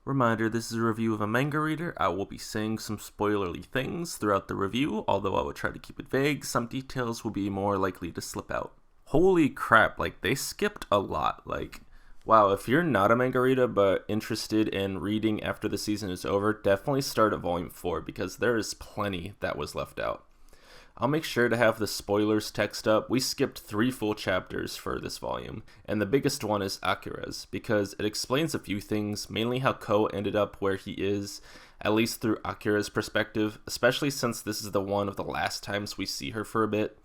Reminder, this is a review of a manga reader. I will be saying some spoilerly things throughout the review, although I will try to keep it vague. Some details will be more likely to slip out. Holy crap, they skipped a lot. Wow, if you're not a manga reader but interested in reading after the season is over, definitely start at volume 4 because there is plenty that was left out. I'll make sure to have the spoilers text up. We skipped 3 full chapters for this volume, and the biggest one is Akira's, because it explains a few things, mainly how Ko ended up where he is, at least through Akira's perspective, especially since this is the one of the last times we see her for a bit.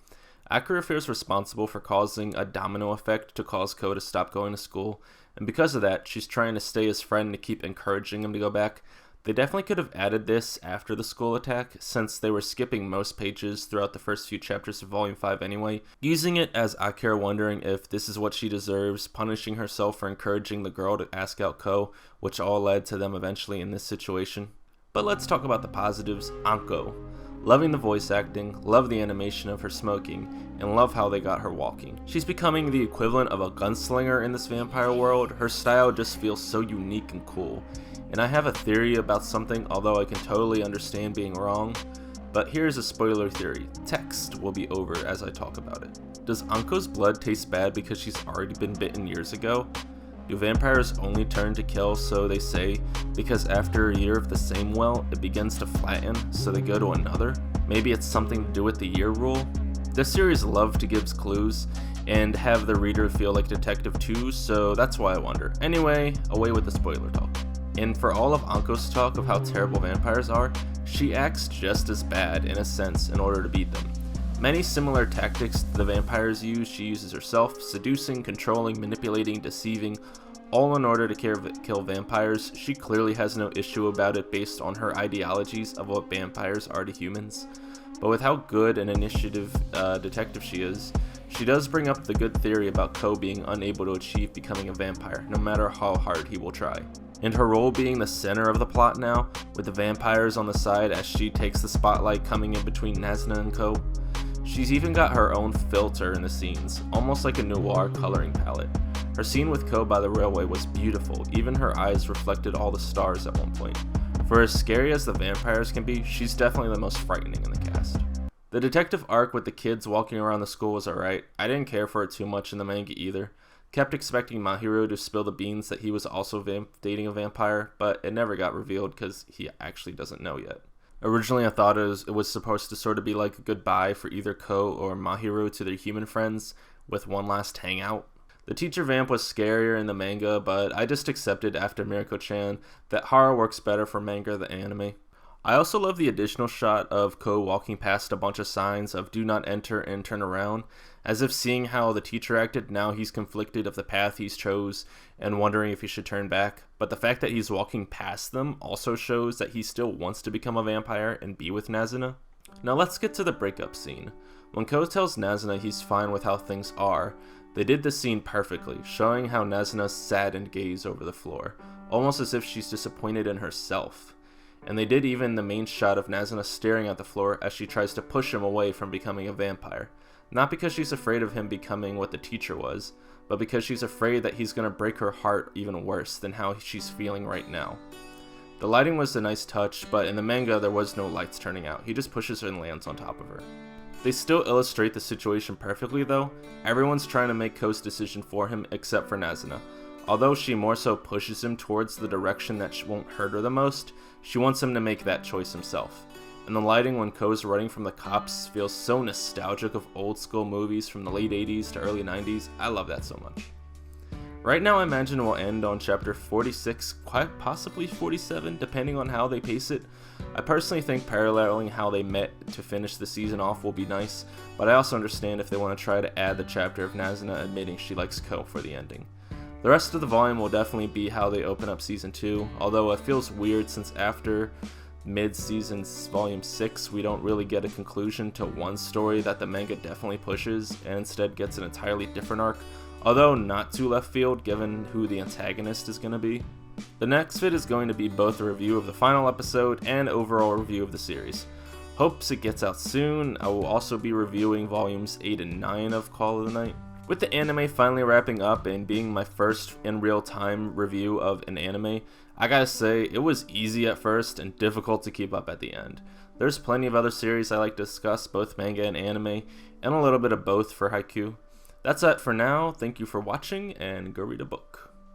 Akira feels responsible for causing a domino effect to cause Ko to stop going to school, and because of that, she's trying to stay his friend to keep encouraging him to go back. They definitely could have added this after the school attack, since they were skipping most pages throughout the first few chapters of Volume 5 anyway, using it as Akira wondering if this is what she deserves, punishing herself for encouraging the girl to ask out Ko, which all led to them eventually in this situation. But let's talk about the positives. Anko. Loving the voice acting, love the animation of her smoking, and love how they got her walking. She's becoming the equivalent of a gunslinger in this vampire world. Her style just feels so unique and cool. And I have a theory about something, although I can totally understand being wrong. But here's a spoiler theory. Text will be over as I talk about it. Does Anko's blood taste bad because she's already been bitten years ago? Do vampires only turn to kill, so they say, because after a year of the same well, it begins to flatten, so they go to another? Maybe it's something to do with the year rule? This series loves to give clues and have the reader feel like detective too, so that's why I wonder. Anyway, away with the spoiler talk. And for all of Anko's talk of how terrible vampires are, she acts just as bad in a sense in order to beat them. Many similar tactics the vampires use, she uses herself, seducing, controlling, manipulating, deceiving, all in order to kill vampires. She clearly has no issue about it based on her ideologies of what vampires are to humans. But with how good an initiative detective she is, she does bring up the good theory about Ko being unable to achieve becoming a vampire, no matter how hard he will try. And her role being the center of the plot now, with the vampires on the side as she takes the spotlight coming in between Nazuna and Ko. She's even got her own filter in the scenes, almost like a noir coloring palette. Her scene with Ko by the railway was beautiful, even her eyes reflected all the stars at one point. For as scary as the vampires can be, she's definitely the most frightening in the cast. The detective arc with the kids walking around the school was alright. I didn't care for it too much in the manga either. Kept expecting Mahiro to spill the beans that he was also dating a vampire, but it never got revealed because he actually doesn't know yet. Originally I thought it was supposed to sort of be like a goodbye for either Ko or Mahiro to their human friends with one last hangout. The teacher vamp was scarier in the manga, but I just accepted after Mirko-chan that horror works better for manga than anime. I also love the additional shot of Ko walking past a bunch of signs of do not enter and turn around, as if seeing how the teacher acted, now he's conflicted of the path he's chose and wondering if he should turn back. But the fact that he's walking past them also shows that he still wants to become a vampire and be with Nazuna. Now let's get to the breakup scene. When Ko tells Nazuna he's fine with how things are, they did this scene perfectly, showing how Nazuna's saddened gaze over the floor, almost as if she's disappointed in herself. And they did even the main shot of Nazuna staring at the floor as she tries to push him away from becoming a vampire. Not because she's afraid of him becoming what the teacher was, but because she's afraid that he's going to break her heart even worse than how she's feeling right now. The lighting was a nice touch, but in the manga there was no lights turning out. He just pushes her and lands on top of her. They still illustrate the situation perfectly though. Everyone's trying to make Ko's decision for him except for Nazuna. Although she more so pushes him towards the direction that won't hurt her the most, she wants him to make that choice himself. And the lighting when Ko's running from the cops feels so nostalgic of old school movies from the late 80s to early 90s. I love that so much. Right now I imagine we'll end on chapter 46, quite possibly 47, depending on how they pace it. I personally think paralleling how they met to finish the season off will be nice, but I also understand if they want to try to add the chapter of Nazuna admitting she likes Ko for the ending. The rest of the volume will definitely be how they open up season 2, although it feels weird since after mid-season volume 6 we don't really get a conclusion to one story that the manga definitely pushes and instead gets an entirely different arc, although not too left field given who the antagonist is going to be. The next vid is going to be both a review of the final episode and overall review of the series. Hopes it gets out soon. I will also be reviewing volumes 8 and 9 of Call of the Night. With the anime finally wrapping up and being my first in real time review of an anime, I gotta say, it was easy at first and difficult to keep up at the end. There's plenty of other series I like to discuss, both manga and anime, and a little bit of both for Haikyuu. That's it for now, thank you for watching, and go read a book.